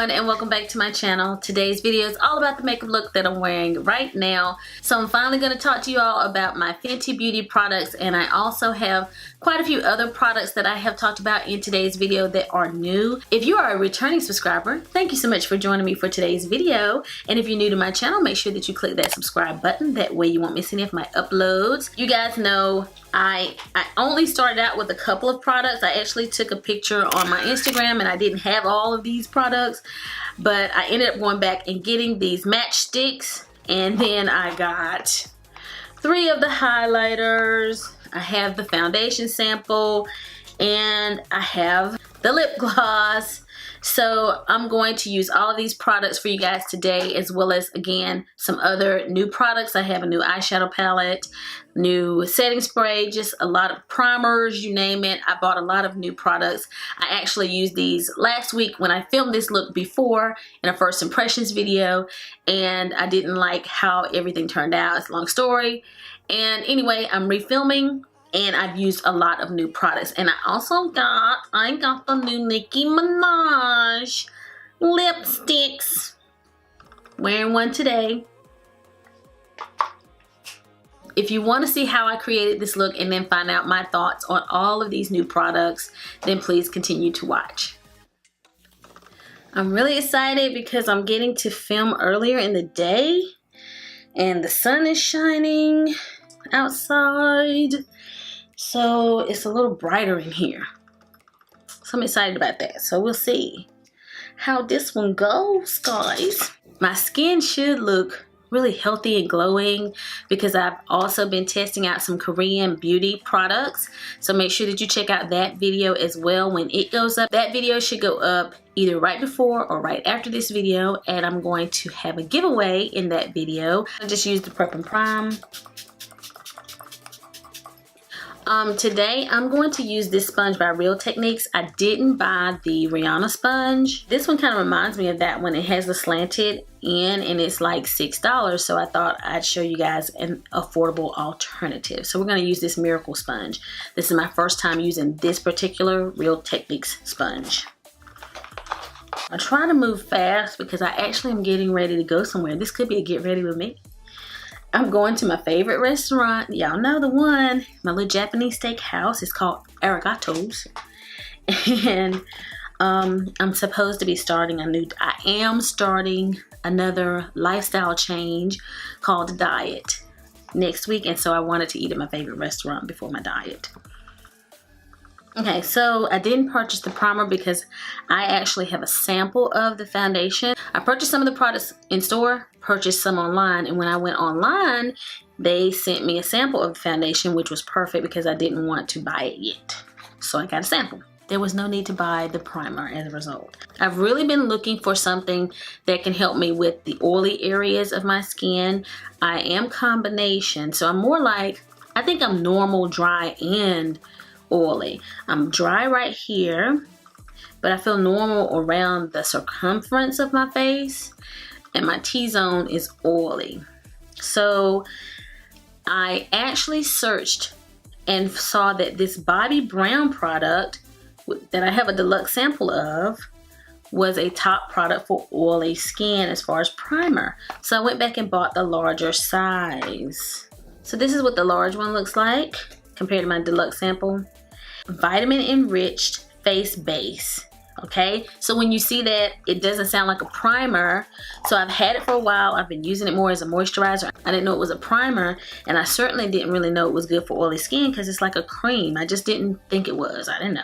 everyone, and welcome back to my channel. Today's video is all about the makeup look that I'm wearing right now. So I'm finally going to talk to you all about my Fenty Beauty products, and I also have quite a few other products that I have talked about in today's video that are new. If you are a returning subscriber, thank you so much for joining me for today's video. And if you're new to my channel, make sure that you click that subscribe button. That way you won't miss any of my uploads. You guys know I only started out with a couple of products. I actually took a picture on my Instagram and I didn't have all of these products, but I ended up going back and getting these matchsticks, and then I got 3 of the highlighters. I have the foundation sample and I have the lip gloss. So I'm going to use all of these products for you guys today, as well as, again, some other new products. I have a new eyeshadow palette, new setting spray, just a lot of primers, you name it. I bought a lot of new products. I actually used these last week when I filmed this look before in a first impressions video, and I didn't like how everything turned out. It's a long story. And anyway, I'm refilming. And I've used a lot of new products. And I also got the new Nicki Minaj lipsticks. Wearing one today. If you want to see how I created this look and then find out my thoughts on all of these new products, then please continue to watch. I'm really excited because I'm getting to film earlier in the day. And the sun is shining outside. So it's a little brighter in here. So I'm excited about that. So we'll see how this one goes, guys. My skin should look really healthy and glowing because I've also been testing out some Korean beauty products. So make sure that you check out that video as well when it goes up. That video should go up either right before or right after this video. And I'm going to have a giveaway in that video. I just used the Prep and Prime. Today I'm going to use this sponge by Real Techniques. I didn't buy the Rihanna sponge. This one kind of reminds me of that one. It has the slanted end and it's like $6. So I thought I'd show you guys an affordable alternative. So we're going to use this Miracle sponge. This is my first time using this particular Real Techniques sponge. I try to move fast because I actually am getting ready to go somewhere. This could be a get ready with me. I'm going to my favorite restaurant. Y'all know the one. My little Japanese steakhouse. It's called Arigatos. And I'm supposed to be starting I am starting another lifestyle change called diet next week. And so I wanted to eat at my favorite restaurant before my diet. Okay, so I didn't purchase the primer because I actually have a sample of the foundation. I purchased some of the products in store, purchased some online, and when I went online, they sent me a sample of the foundation, which was perfect because I didn't want to buy it yet. So I got a sample. There was no need to buy the primer as a result. I've really been looking for something that can help me with the oily areas of my skin. I am combination, so I'm more like, I think I'm normal, dry, and oily. I'm dry right here, but I feel normal around the circumference of my face, and my T-zone is oily. So I actually searched and saw that this Bobbi Brown product that I have a deluxe sample of was a top product for oily skin as far as primer. So I went back and bought the larger size. So this is what the large one looks like compared to my deluxe sample. Vitamin Enriched Face Base. Okay, so when you see that, it doesn't sound like a primer. So I've had it for a while. I've been using it more as a moisturizer. I didn't know it was a primer, and I certainly didn't really know it was good for oily skin because it's like a cream. I just didn't think it was. I didn't know.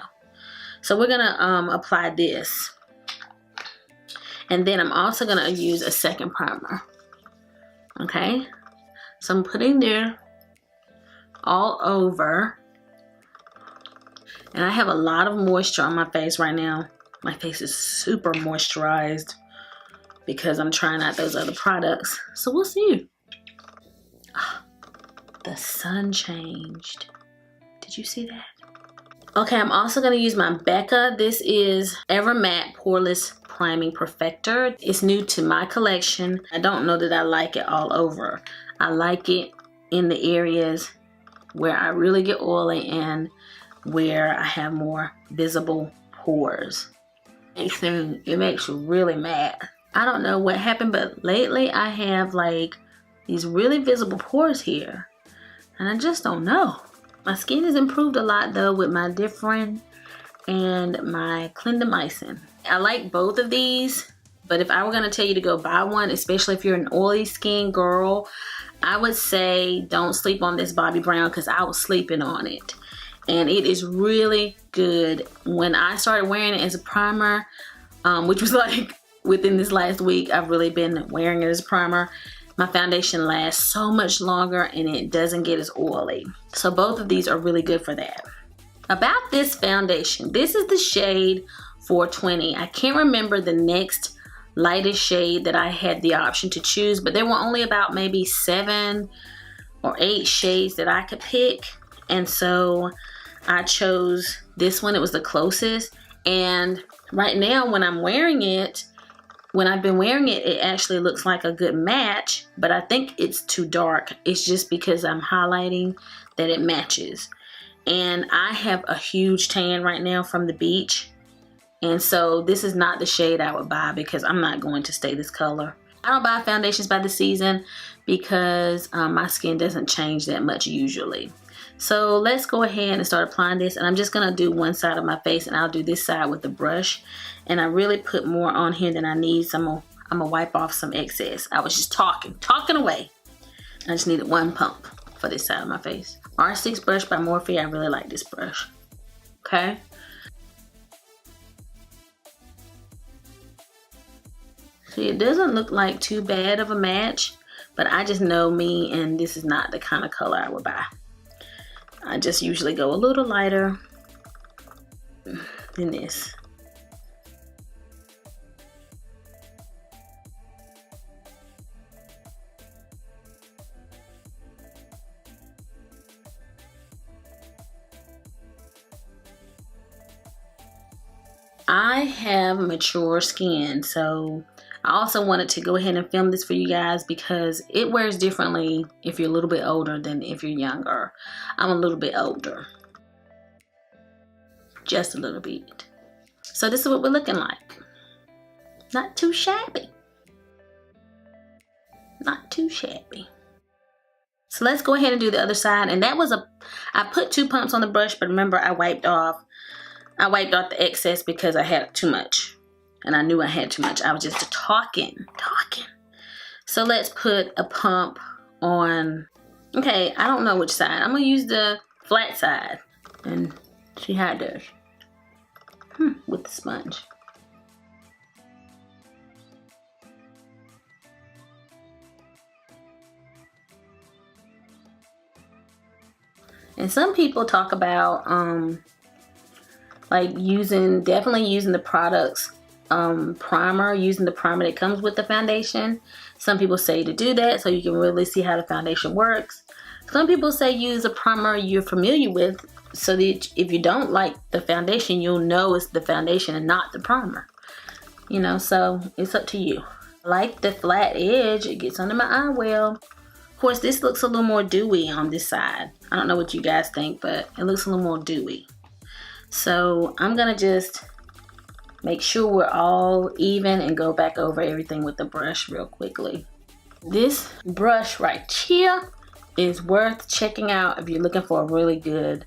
So we're gonna apply this, and then I'm also gonna use a second primer. Okay, so I'm putting there all over. And I have a lot of moisture on my face right now. My face is super moisturized because I'm trying out those other products. So we'll see. Oh, the sun changed. Did you see that? Okay, I'm also going to use my BECCA. This is Ever Matte Poreless Priming Perfector. It's new to my collection. I don't know that I like it all over. I like it in the areas where I really get oily and where I have more visible pores. It makes you really mad. I don't know what happened, but lately I have like these really visible pores here. And I just don't know. My skin has improved a lot though with my Differin and my clindamycin. I like both of these, but if I were gonna tell you to go buy one, especially if you're an oily skin girl, I would say don't sleep on this Bobbi Brown because I was sleeping on it. And it is really good. When I started wearing it as a primer, which was like within this last week, I've really been wearing it as a primer. My foundation lasts so much longer and it doesn't get as oily. So both of these are really good for that. About this foundation, this is the shade 420. I can't remember the next lightest shade that I had the option to choose, but there were only about maybe 7 or 8 shades that I could pick. And so I chose this one. It was the closest. And right now when I'm wearing it, when I've been wearing it, it actually looks like a good match, but I think it's too dark. It's just because I'm highlighting that it matches. And I have a huge tan right now from the beach. And so this is not the shade I would buy because I'm not going to stay this color. I don't buy foundations by the season because my skin doesn't change that much usually. So let's go ahead and start applying this. And I'm just gonna do one side of my face and I'll do this side with the brush. And I really put more on here than I need. So I'm gonna wipe off some excess. I was just talking away. I just needed one pump for this side of my face. R6 brush by Morphe. I really like this brush. Okay. See, it doesn't look like too bad of a match, but I just know me and this is not the kind of color I would buy. I just usually go a little lighter than this. I have mature skin, so I also wanted to go ahead and film this for you guys because it wears differently if you're a little bit older than if you're younger. I'm a little bit older. Just a little bit. So this is what we're looking like. Not too shabby. Not too shabby. So let's go ahead and do the other side. And that was I put 2 pumps on the brush, but remember I wiped off the excess because I had too much. And I knew I had too much. I was just talking. So let's put a pump on, okay, I don't know which side. I'm gonna use the flat side and see how it does. With the sponge. And some people talk about like definitely using the products primer, using the primer that comes with the foundation. Some people say to do that so you can really see how the foundation works. Some people say use a primer you're familiar with so that if you don't like the foundation, you'll know it's the foundation and not the primer. You know, so it's up to you. I like the flat edge. It gets under my eye well. Of course, this looks a little more dewy on this side. I don't know what you guys think, but it looks a little more dewy. So I'm gonna just make sure we're all even and go back over everything with the brush real quickly. This brush right here is worth checking out if you're looking for a really good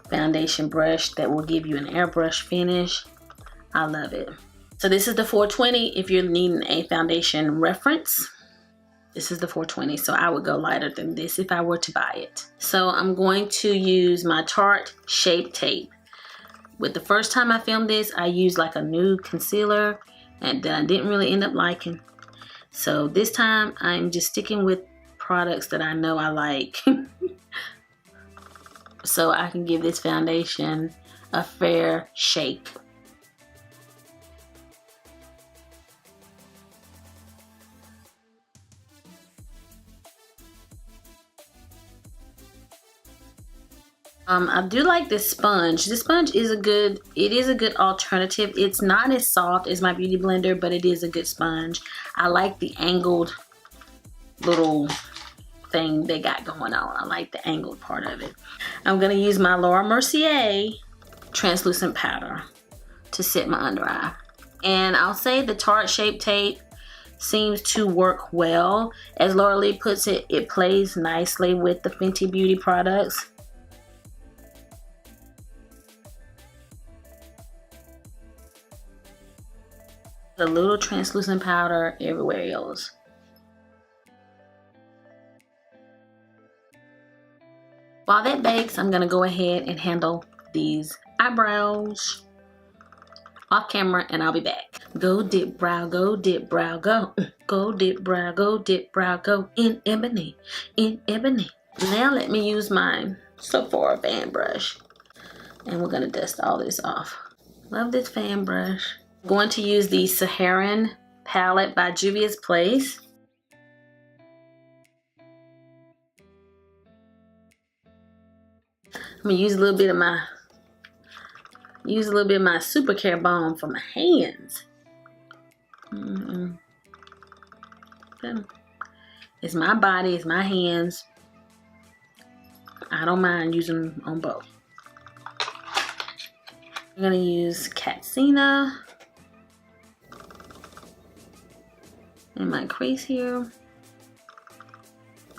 foundation brush that will give you an airbrush finish. I love it. So this is the 420 if you're needing a foundation reference. This is the 420, so I would go lighter than this if I were to buy it. So I'm going to use my Tarte Shape Tape. With the first time I filmed this, I used like a nude concealer and I didn't really end up liking. So this time I'm just sticking with products that I know I like. So I can give this foundation a fair shake. I do like this sponge. This sponge is a good alternative. It's not as soft as my beauty blender, but it is a good sponge. I like the angled little thing they got going on. I like the angled part of it. I'm gonna use my Laura Mercier translucent powder to set my under eye. And I'll say the Tarte Shape Tape seems to work well. As Laura Lee puts it, it plays nicely with the Fenty Beauty products. A little translucent powder everywhere else. While that bakes, I'm gonna go ahead and handle these eyebrows off camera, and I'll be back. Go dip brow, go dip brow, go. Go dip brow, go dip brow, go. In ebony, in ebony. Now let me use my Sephora fan brush, and we're gonna dust all this off. Love this fan brush. I'm going to use the Saharan palette by Juvia's Place. I'm gonna use a little bit of my Super Care balm for my hands. Okay. It's my body, it's my hands. I don't mind using them on both. I'm gonna use Katsina in my crease here,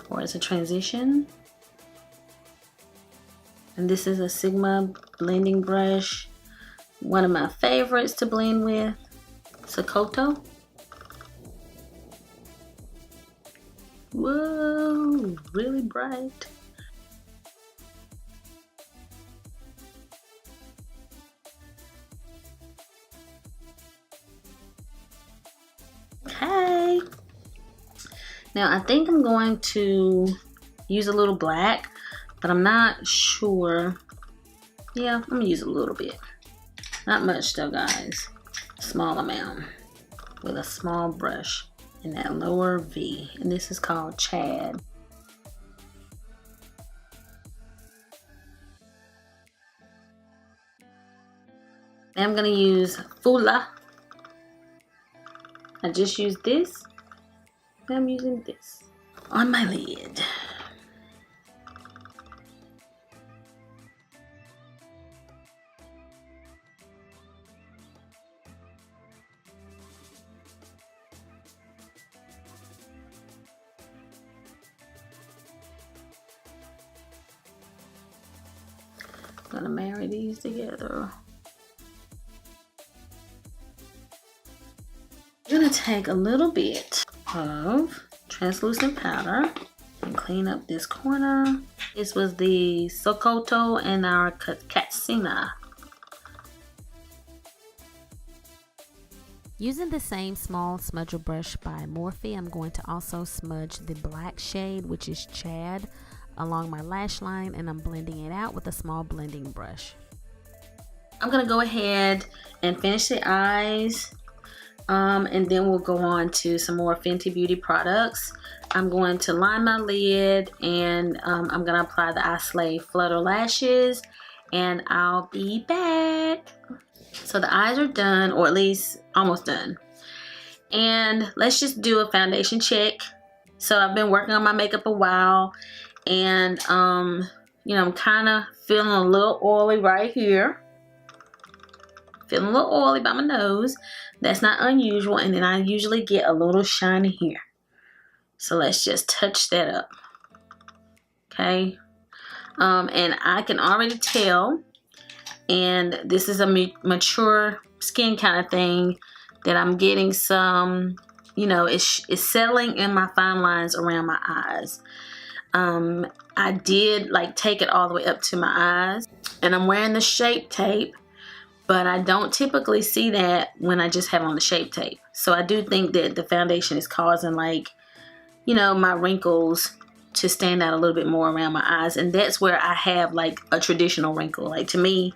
or as a transition. And this is a Sigma blending brush. One of my favorites to blend with, Sokoto. Whoa, really bright. Okay. Now I think I'm going to use a little black, but I'm not sure. Yeah, I'm gonna use a little bit. Not much though, guys. Small amount with a small brush in that lower V. And this is called Chad. Now I'm gonna use Fula. I just used this. Now I'm using this on my lid. Gonna marry these together. I'm gonna take a little bit of translucent powder and clean up this corner. This was the Sokoto and our Katsina. Using the same small smudger brush by Morphe, I'm going to also smudge the black shade, which is Chad, along my lash line, and I'm blending it out with a small blending brush. I'm gonna go ahead and finish the eyes, and then we'll go on to some more Fenty Beauty products. I'm going to line my lid, and I'm gonna apply the I Slay Flutter Lashes, and I'll be back. So the eyes are done, or at least almost done. And let's just do a foundation check. So I've been working on my makeup a while, and you know, I'm kind of feeling a little oily right here. Feeling a little oily by my nose. That's not unusual. And then I usually get a little shiny here. So let's just touch that up. Okay. And I can already tell, and this is a mature skin kind of thing, that I'm getting some, you know, it's settling in my fine lines around my eyes. I did like take it all the way up to my eyes, and I'm wearing the Shape Tape, but I don't typically see that when I just have on the Shape Tape. So I do think that the foundation is causing, like, you know, my wrinkles to stand out a little bit more around my eyes, and that's where I have like a traditional wrinkle. Like, to me,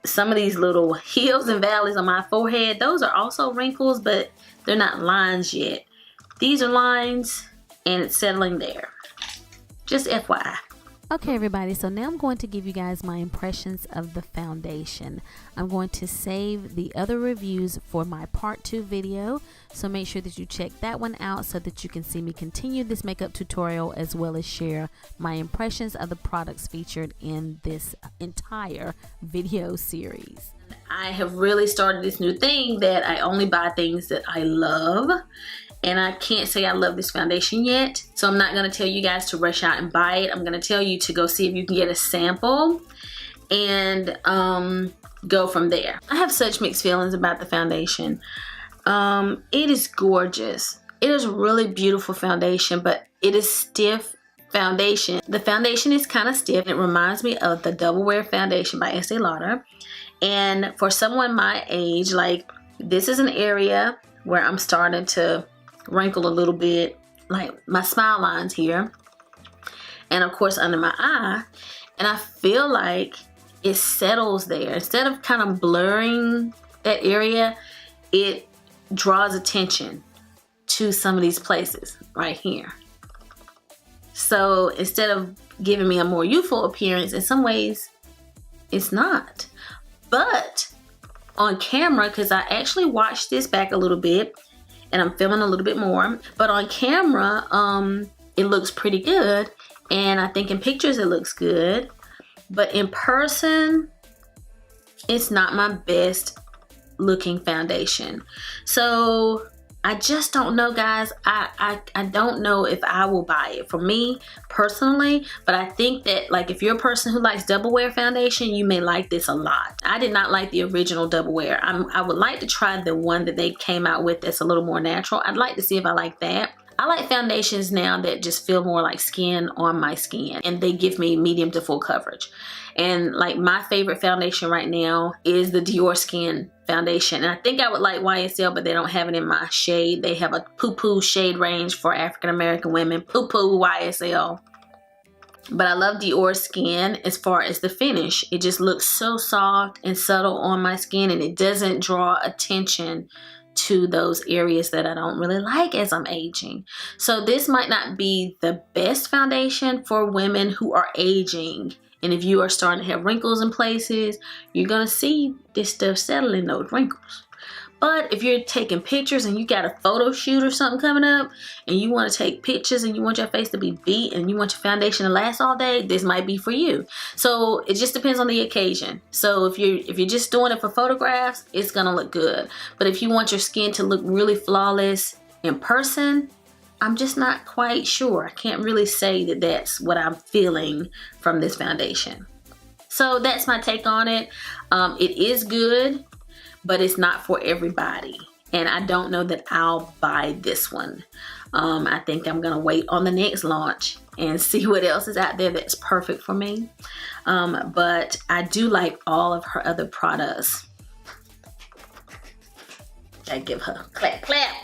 some of these little hills and valleys on my forehead, those are also wrinkles, but they're not lines yet. These are lines, and it's settling there. Just FYI. Okay everybody, so now I'm going to give you guys my impressions of the foundation. I'm going to save the other reviews for my part 2 video, so make sure that you check that one out so that you can see me continue this makeup tutorial as well as share my impressions of the products featured in this entire video series. I have really started this new thing that I only buy things that I love. And I can't say I love this foundation yet, so I'm not going to tell you guys to rush out and buy it. I'm going to tell you to go see if you can get a sample and go from there. I have such mixed feelings about the foundation. It is gorgeous. It is a really beautiful foundation, but it is stiff foundation. The foundation is kind of stiff. It reminds me of the Double Wear foundation by Estee Lauder. And for someone my age, like, this is an area where I'm starting to wrinkle a little bit, like my smile lines here, and of course under my eye, and I feel like it settles there. Instead of kind of blurring that area, it draws attention to some of these places right here. So instead of giving me a more youthful appearance, in some ways it's not. But on camera, because I actually watched this back a little bit and I'm filming a little bit more, but on camera it looks pretty good, and I think in pictures it looks good, but in person it's not my best looking foundation. So I just don't know, guys. I don't know if I will buy it for me personally, but I think that, like, if you're a person who likes Double Wear foundation, you may like this a lot. I did not like the original Double Wear. I would like to try the one that they came out with that's a little more natural. I'd like to see if I like that. I like foundations now that just feel more like skin on my skin, and they give me medium to full coverage. And like, my favorite foundation right now is the Dior Skin foundation, and I think I would like YSL, but they don't have it in my shade. They have a poo-poo shade range for African American women, poo-poo YSL. But I love Dior Skin as far as the finish. It just looks so soft and subtle on my skin, and it doesn't draw attention to those areas that I don't really like as I'm aging. So this might not be the best foundation for women who are aging. And if you are starting to have wrinkles in places, you're gonna see this stuff settling those wrinkles. But if you're taking pictures and you got a photo shoot or something coming up, and you want to take pictures and you want your face to be beat and you want your foundation to last all day, this might be for you. So it just depends on the occasion. So if you're just doing it for photographs, it's gonna look good. But if you want your skin to look really flawless in person, I'm just not quite sure. I can't really say that that's what I'm feeling from this foundation. So that's my take on it. It is good, but it's not for everybody. And I don't know that I'll buy this one. I think I'm gonna wait on the next launch and see what else is out there that's perfect for me. But I do like all of her other products. I give her clap, clap.